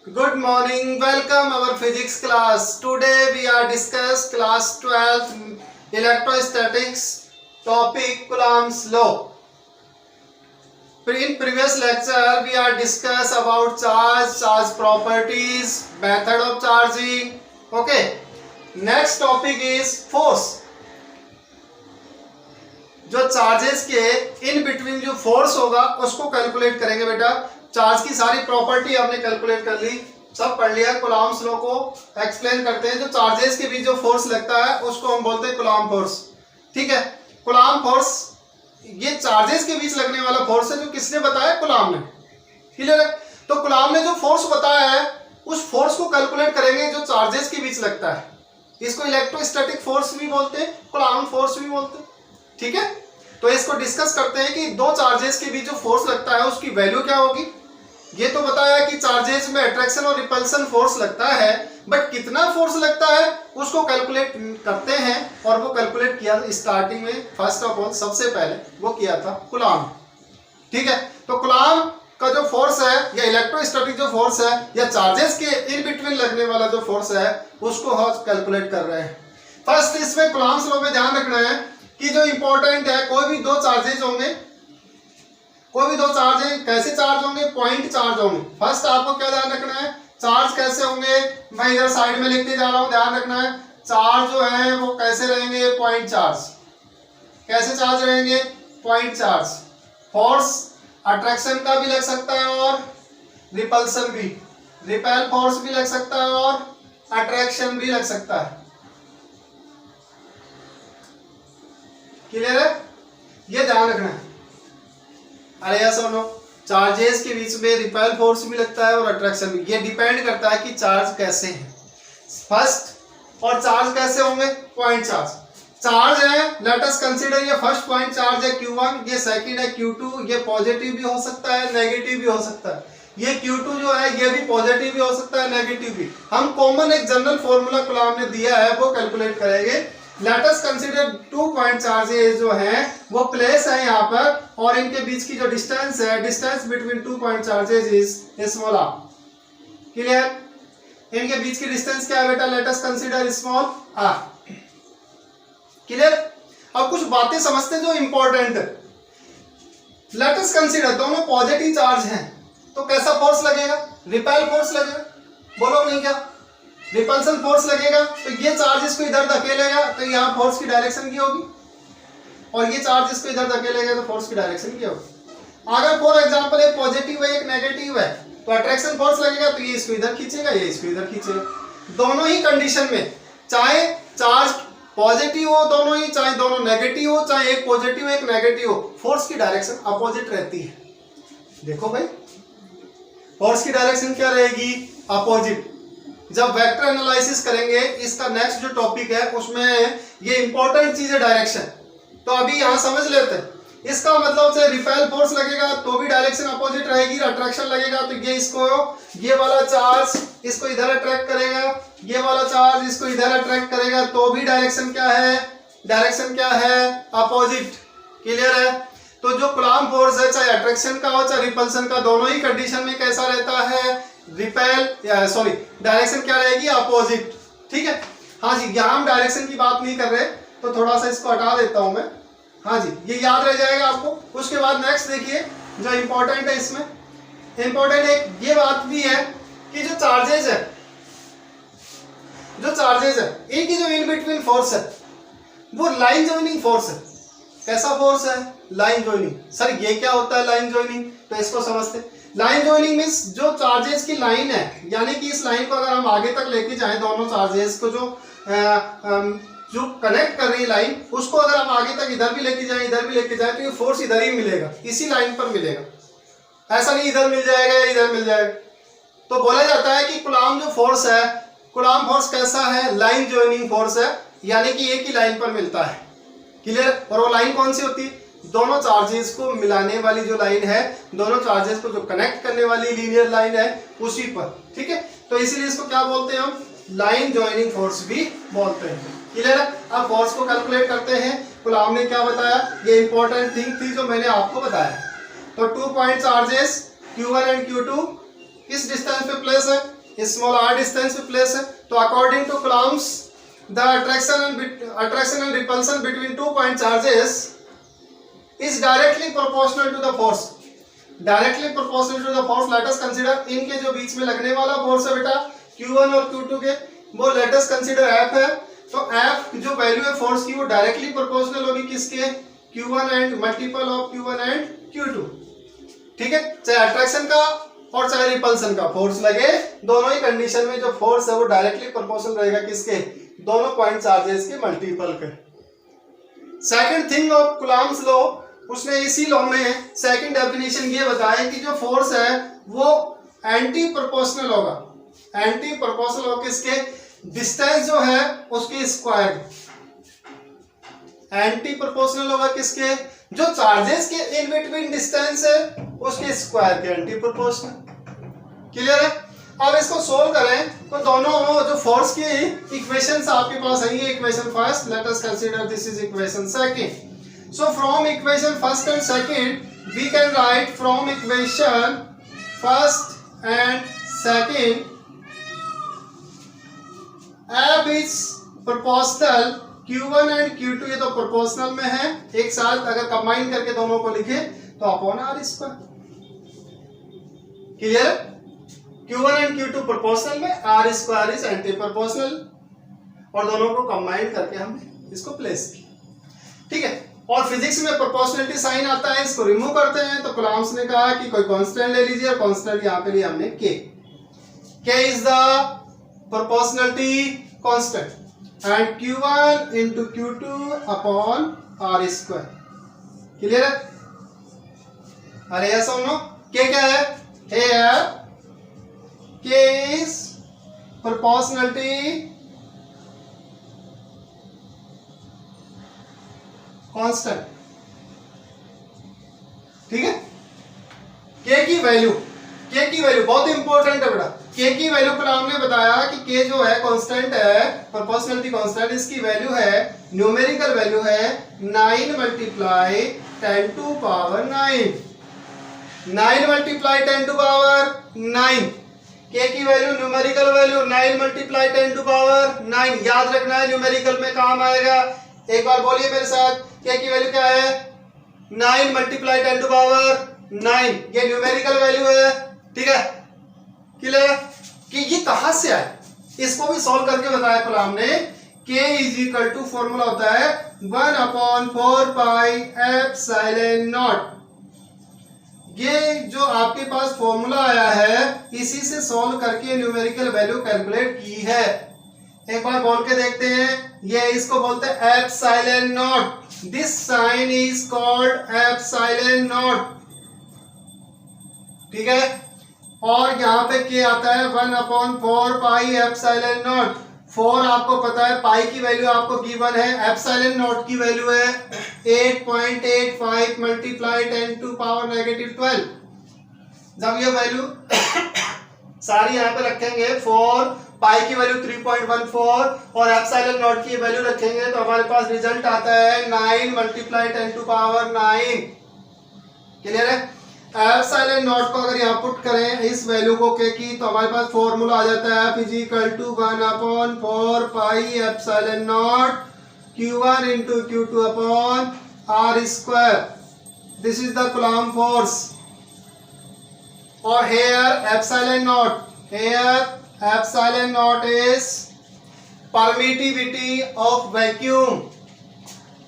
Good morning. Welcome our physics class. Today we are discuss class 12 electrostatics topic Coulomb's law. In previous lecture we are discuss about charge properties, method of charging. Okay. Next topic is force. जो charges के in between जो force होगा उसको calculate करेंगे बेटा। Charge की सारी property हमने कैलकुलेट कर ली, सब पढ़ लिया। कूलॉम्स लॉ को एक्सप्लेन करते हैं। जो चार्जेस के बीच जो फोर्स लगता है उसको हम बोलते हैं कूलॉम फोर्स। ठीक है, कूलॉम फोर्स ये चार्जेस के बीच लगने वाला फोर्स है। जो किसने बताया? कूलॉम ने। क्लियर है? तो कूलॉम ने जो फोर्स बताया है उस फोर्स को कैलकुलेट करेंगे जो चार्जेस के बीच लगता है। इसको इलेक्ट्रोस्टैटिक फोर्स भी बोलते हैं, कूलॉम फोर्स भी बोलते हैं। ठीक है, तो इसको डिस्कस करते हैं कि दो चार्जेस के बीच जो फोर्स लगता है उसकी वैल्यू क्या होगी। ये तो बताया कि चार्जेस में अट्रैक्शन और रिपल्सन फोर्स लगता है, बट कितना फोर्स लगता है उसको कैलकुलेट करते हैं। और वो कैलकुलेट किया स्टार्टिंग में, फर्स्ट ऑफ ऑल सबसे पहले वो किया था कूलॉम। ठीक है, तो कूलॉम का जो फोर्स है या इलेक्ट्रोस्टैटिक जो फोर्स है या चार्जेस के इन बिटवीन लगने वाला जो फोर्स है उसको हम कैलकुलेट कर रहे हैं। फर्स्ट इसमें कूलॉम्स लॉ में ध्यान रखना है कि जो इंपॉर्टेंट है, कोई भी दो चार्जेज होंगे, कोई भी दो चार्ज है, कैसे चार्ज होंगे? पॉइंट चार्ज होंगे। फर्स्ट आपको क्या ध्यान रखना है? चार्ज कैसे होंगे? मैं इधर साइड में लिखते जा रहा हूं, ध्यान रखना है। चार्ज जो है वो कैसे रहेंगे? Point charge. कैसे चार्ज रहेंगे? Point charge. फोर्स अट्रैक्शन का भी लग सकता है और रिपल्सन भी, रिपेल फोर्स भी लग सकता है और अट्रैक्शन भी लग सकता है। क्लियर है? ये ध्यान रखना है। अरे यार सुनो, चार्जेस के बीच में रिपेल फोर्स भी लगता है और अट्रैक्शन भी। ये डिपेंड करता है कि चार्ज कैसे है फर्स्ट, और चार्ज कैसे होंगे? Point charge. चार्ज है, लेट अस कंसीडर ये फर्स्ट पॉइंट चार्ज है Q1, ये सेकंड है Q2। ये पॉजिटिव भी हो सकता है, नेगेटिव भी हो सकता है। ये Q2 जो है ये भी पॉजिटिव भी हो सकता है, नेगेटिव भी। हम कॉमन एक जनरल फॉर्मूला कूलॉम ने दिया है वो कैलकुलेट करेंगे। Late us consider 2 point charges जो हैं वो प्लेस है यहाँ पर, और इनके बीच की जो डिस्टेंस है, distance between 2 point charges is small r। Clear? इनके बीच की डिस्टेंस क्या है बेटा? Late us consider small r। Clear? अब कुछ बातें समझते हैं जो इंपॉर्टेंट है। लेट अस कंसीडर दोनों पॉजिटिव चार्ज हैं, तो कैसा फोर्स लगेगा? रिपेल फोर्स लगेगा। बोलो नहीं क्या? रिपल्सन फोर्स लगेगा। तो ये चार्ज इसको इधर धकेलेगा तो यहाँ फोर्स की डायरेक्शन की होगी, और ये चार्ज इसको इधर धकेलेगा तो फोर्स की डायरेक्शन की होगी। अगर फॉर एग्जांपल एक पॉजिटिव है एक नेगेटिव है तो अट्रैक्शन फोर्स लगेगा, तो ये इसको इधर खींचेगा, ये इसको इधर खींचेगा। दोनों ही कंडीशन में, चाहे चार्ज पॉजिटिव हो दोनों ही, चाहे दोनों नेगेटिव हो, चाहे एक पॉजिटिव एक नेगेटिव हो, फोर्स की डायरेक्शन अपोजिट रहती है। देखो भाई, फोर्स की डायरेक्शन क्या रहेगी? अपोजिट। जब वेक्टर एनालिसिस करेंगे, इसका नेक्स्ट जो टॉपिक है उसमें ये इंपॉर्टेंट चीज है डायरेक्शन। तो अभी यहाँ समझ लेते हैं। इसका मतलब से रिपेल फोर्स लगेगा तो भी डायरेक्शन अपोजिट रहेगी, अट्रैक्शन लगेगा तो ये इसको, ये वाला चार्ज इसको इधर अट्रैक्ट करेगा, ये वाला चार्ज इसको इधर अट्रैक्ट करेगा, तो भी डायरेक्शन क्या है? डायरेक्शन क्या है? अपोजिट। क्लियर है? तो जो कूलॉम फोर्स है, चाहे अट्रैक्शन का हो चाहे रिपल्सन का, दोनों ही कंडीशन में कैसा रहता है? रिपेल सॉरी डायरेक्शन क्या रहेगी? अपोजिट। ठीक है, हाँ जी, यहाँ हम डायरेक्शन की बात नहीं कर रहे तो थोड़ा सा इसको हटा देता हूं मैं। हाँ जी, ये याद रह जाएगा आपको। उसके बाद नेक्स्ट देखिए जो इंपॉर्टेंट है, इसमें इंपॉर्टेंट एक ये बात भी है कि जो चार्जेस है इनकी जो इन बिटवीन फोर्स है वो लाइन जॉइनिंग फोर्स है। कैसा फोर्स है? Line joining. सर ये क्या होता है लाइन जॉइनिंग? तो इसको समझते। लाइन जॉइनिंग मींस जो चार्जेस की लाइन है, यानी कि इस लाइन को अगर हम आगे तक लेके जाएं, दोनों चार्जेस को जो कनेक्ट कर रही है लाइन, उसको अगर हम आगे तक इधर भी लेके जाएं इधर भी लेके जाएं, तो ये फोर्स इधर ही मिलेगा, इसी लाइन पर मिलेगा। ऐसा नहीं इधर मिल जाएगा या इधर मिल जाएगा। तो बोला जाता है कि कूलॉम जो फोर्स है, कूलॉम फोर्स कैसा है? लाइन जॉइनिंग फोर्स है, यानी कि एक ही लाइन पर मिलता है। क्लियर? और वो लाइन कौन सी होती है? दोनों चार्जेस को मिलाने वाली जो लाइन है, दोनों चार्जेस को जो कनेक्ट करने वाली लीनियर लाइन है उसी पर। ठीक है, तो इसीलिए इसको क्या बोलते हैं हम? लाइन जॉइनिंग फोर्स भी बोलते हैं। क्लियर है? अब फोर्स को कैलकुलेट करते हैं। कूलॉम ने क्या बताया? ये इंपॉर्टेंट थिंग थी जो मैंने आपको बताया। तो 2 point charges Q1 and Q2 किस डिस्टेंस पे प्लेस है? स्मॉल r डिस्टेंस पे प्लेस है, तो according to Coulomb's the attraction and repulsion between 2 point charges is directly proportional to the force. Directly proportional to the force, let us consider इनके जो बीच में लगने वाला फोर्स है बेटा Q1 और Q2 के, वो लेट अस कंसीडर F है। तो F जो वैल्यू है फोर्स की वो डायरेक्टली प्रोपोर्शनल होगी किसके, Q1 and multiple of Q1 and Q2। ठीक है, चाहे अट्रैक्शन का और चाहे रिपल्सन का फोर्स लगे, दोनों ही कंडीशन में जो फोर्स है वो डायरेक्टली प्रोपोर्शनल रहेगा किसके, दोनों पॉइंट चार्जेस के मल्टीपल के। Second thing of Coulomb's law, उसने इसी लॉ में सेकंड डेफिनेशन ये बताया कि जो फोर्स है वो एंटी प्रोपोर्शनल होगा। एंटी प्रोपोर्शनल होगा किसके, डिस्टेंस जो है उसके स्क्वायर। एंटी प्रोपोर्शनल होगा किसके, जो चार्जेस के इन बिटवीन डिस्टेंस है उसके स्क्वायर के एंटी प्रोपोर्शनल। क्लियर है। अब इसको सोल्व करें तो दोनों जो फोर्स की इक्वेशंस आपके पास है, ये equation first, let us consider this is equation second. So from equation first and second we can write from equation first and second F is proportional Q1 and Q2, ये तो proportional में है, एक साथ अगर कंबाइन करके दोनों को लिखे तो upon r square. Clear. Q1 and Q2 proportional में, r square is anti proportional, और दोनों को कंबाइन करके हमने इसको प्लेस किया। ठीक है, और फिजिक्स में प्रोपोर्शनलिटी साइन आता है, इसको रिमूव करते हैं। तो कूलम्ब्स ने कहा कि कोई कांस्टेंट ले लीजिए, और कांस्टेंट यहां पे लिया हमने k is the proportionality constant and Q1 into Q2 upon R square। Clear है। अरे ऐसा हो K क्या है, here K is proportionality constant। ठीक है, K की वैल्यू बहुत इंपॉर्टेंट है बेटा। K की वैल्यू पर हमने बताया कि K जो है कांस्टेंट है, प्रोपोर्शनलिटी कांस्टेंट, इसकी वैल्यू है, न्यूमेरिकल वैल्यू है 9 multiply 10 to power 9। 9 multiply 10 to power 9। K की value numerical value 9 multiply 10 to power 9। याद रखना है, न्यूमेरिकल में काम आएगा। एक बार बोलिए मेरे साथ, K की वैल्यू क्या है, 9 मल्टीप्लाई 10 टू पावर 9, ये न्यूमेरिकल वैल्यू है। ठीक है, क्लियर कि ये कहां से आए, इसको भी सॉल्व करके बताया कूलम्ब ने। K is equal to formula होता है 1/4 पाई एप्सिलॉन नॉट। ये जो आपके पास फॉर्मूला आया है, इसी से सॉल्व करके न्यूमेरिकल वैल्यू कैलकुलेट की है। एक बार बोल के देखते हैं, ये इसको बोलते हैं epsilon naught. This sign is called epsilon naught. ठीक है, और यहाँ पे K आता है 1/4 पाई एप्सिलॉन नॉट। 4 आपको पता है, पाई की वैल्यू आपको गिवन है, एप्सिलॉन नॉट की वैल्यू है 8.85 मल्टीप्लाई 10 टू पावर -12। जब ये वैल्यू सारी यहाँ पे रखेंगे, 4 पाई की वैल्यू 3.14 और एप्सिलॉन नॉट की वैल्यू रखेंगे, तो हमारे पास रिजल्ट आता है 9 मल्टीप्लाई 10 टू पावर 9। क्लियर है। एप्सिलॉन नॉट को अगर यहाँ पुट करें इस वैल्यू को K की, तो हमारे पास फॉर्मूला आ जाता है F is equal to 1/4 pi epsilon naught Q1 into Q2 upon R square. This is the Coulomb force. और here epsilon naught is permittivity of vacuum.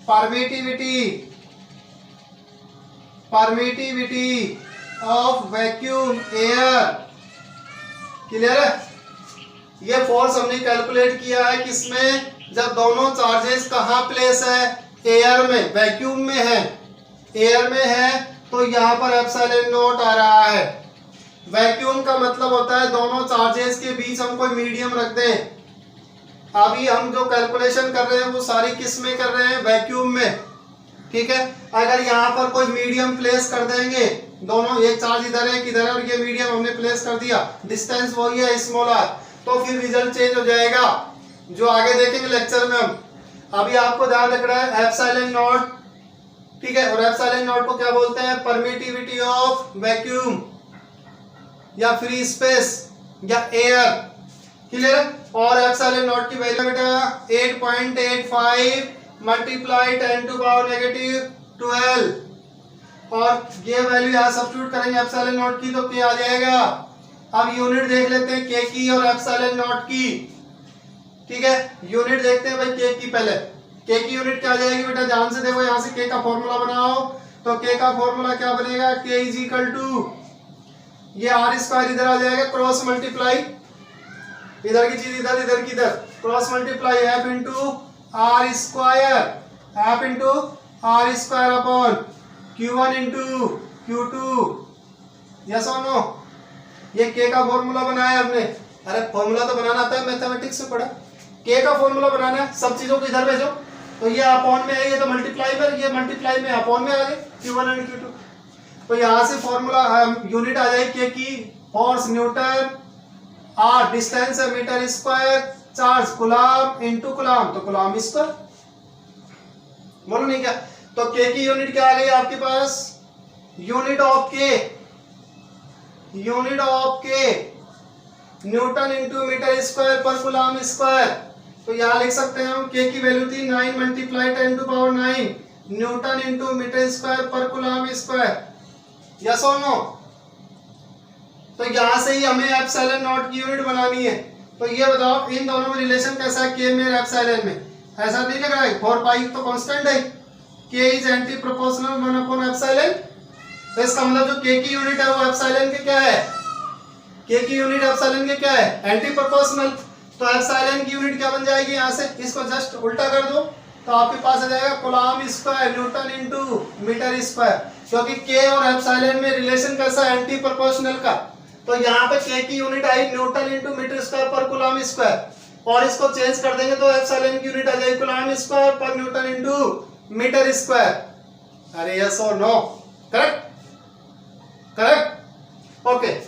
Permittivity of vacuum air. Clear है। ये force हमने calculate किया है किसमें, जब दोनों charges कहाँ प्लेस है, एयर में, वैक्यूम में है। एयर में है तो यहाँ पर एप्सिलॉन नॉट आ रहा है। वैक्यूम का मतलब होता है दोनों चार्जेस के बीच हम कोई मीडियम रख दें। अभी हम जो कैलकुलेशन कर रहे हैं वो सारी किस में कर रहे हैं, वैक्यूम में। ठीक है, अगर यहाँ पर कोई मीडियम प्लेस कर देंगे, दोनों एक चार्ज इधर है किधर है, और ये मीडियम हमने प्लेस कर दिया, डिस्टेंस वही है स्मॉल r, तो फिर रिजल्ट चेंज हो जाएगा, जो आगे देखेंगे लेक्चर में हम। अभी आपको ध्यान रखना है एप्सिलॉन नॉट, ठीक है, और एप्सिलॉन नॉट को क्या बोलते हैं, परमिटिविटी ऑफ वैक्यूम या फ्री स्पेस। या एयर। क्लियर है? और एप्सिलॉन नॉट की वैल्यू बेटा 8.85 मल्टीप्लाई 10 टू पावर नेगेटिव 12, और ये वैल्यू यहाँ सब्स्टिट्यूट करेंगे एप्सिलॉन नॉट की तो क्या आ जाएगा। अब यूनिट देख लेते हैं के की और एप्सिलॉन नॉट की। ठीक है, यूनिट देखते हैं भाई के की। पहले के की यूनिट क्या आ जाएगी बेटा, ध्यान से देखो, यहाँ से के का फॉर्मूला बनाओ तो के का फॉर्मूला क्या बनेगा, के इज इक्वल टू ये आर स्क्वायर इधर आ जाएगा, क्रॉस मल्टीप्लाई इधर की चीज इधर, इधर की इधर, cross multiply F into r square, F into r square upon Q1 into Q2। Yes और नो? ये के का फॉर्मूला बनाया हमने। अरे फॉर्मूला तो बनाना आता है, मैथमेटिक्स में पढ़ा। के का फॉर्मूला बनाना है, सब चीजों को इधर भेजो तो ये अपॉन में है, ये तो मल्टीप्लाई पर, ये मल्टीप्लाई में अपॉन में आ गए Q1 एंड Q2। तो यहाँ से फॉर्मूला यूनिट आ जाएगी के की, फोर्स न्यूटन, आर डिस्टेंस है metre square, charge coulomb into coulomb तो कूलम स्क्वायर। बोलो नहीं क्या? तो के की यूनिट क्या आ गई आपके पास, यूनिट ऑफ के, यूनिट ऑफ के न्यूटन इंटू मीटर स्क्वायर पर कूलम स्क्वायर। तो यहाँ लिख सकते हैं हम के की वैल्यू थी 9 multiply 10 to power 9 newton into metre square पर कूलम स्क्वायर। यस और नो? तो यहां से ही हमें एप्सिलॉन नॉट की यूनिट बनानी है। तो ये बताओ इन दोनों में रिलेशन कैसा है, के में एप्सिलॉन में? ऐसा नहीं लग रहा है, 4 पाई तो कांस्टेंट है, के is anti proportional 1 upon epsilon. तो इसका मतलब जो के की यूनिट है वो एप्सिलॉन के क्या है, के की यूनिट एप्सिलॉन के क्या है, एंटी प्रोपोर्शनल। तो एप्सिलॉन की यूनिट क्या बन जाएगी, यहाँ से इसको जस्ट उल्टा कर दो तो आपके पास आ जाएगा coulomb square newton into metre square, क्योंकि के और एप्सिलॉन में रिलेशन कैसा है, एंटी प्रोपोर्शनल का। तो यहाँ पे के की यूनिट आई न्यूटन इनटू मीटर स्क्वायर पर कूलम स्क्वायर, और इसको चेंज कर देंगे तो एप्सिलॉन की यूनिट आ जाएगी कूलम स्क्वायर पर न्यूटन इनटू मीटर स्क्वायर। अरे यस और no? Correct, correct, okay.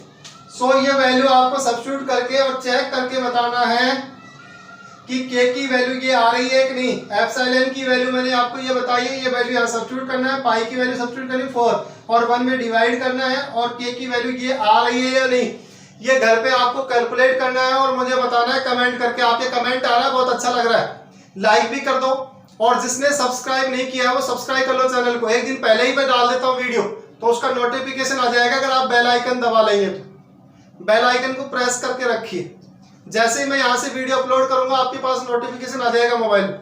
So ये वैल्यू आपको सब्स्टिट्यूट करके और चेक करके बताना है कि के की वैल्यू ये आ रही है कि नहीं। एप्सिलॉन की वैल्यू मैंने आपको ये बताई है, ये वैल्यू यहाँ सब्स्टिट्यूट करना है, पाई की वैल्यू सब्स्टिट्यूट करनी 4 और 1 में डिवाइड करना है, और के की वैल्यू ये आ रही है या नहीं ये घर पे आपको कैलकुलेट करना है और मुझे बताना है कमेंट करके। आपके कमेंट आ रहा है, बहुत अच्छा लग रहा है, लाइक भी कर दो, और जिसने सब्सक्राइब नहीं किया है वो सब्सक्राइब कर लो चैनल को। एक दिन पहले ही मैं डाल देता हूँ वीडियो तो उसका नोटिफिकेशन आ जाएगा। अगर आप बेल आइकन दबा लेंगे तो बेल आइकन को प्रेस करके रखिए, जैसे ही मैं यहाँ से वीडियो अपलोड करूंगा आपके पास नोटिफिकेशन आ जाएगा मोबाइल में।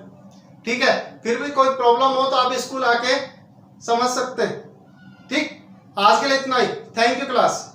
ठीक है, फिर भी कोई प्रॉब्लम हो तो आप स्कूल आके समझ सकते हैं। ठीक, आज के लिए इतना ही। Thank you class.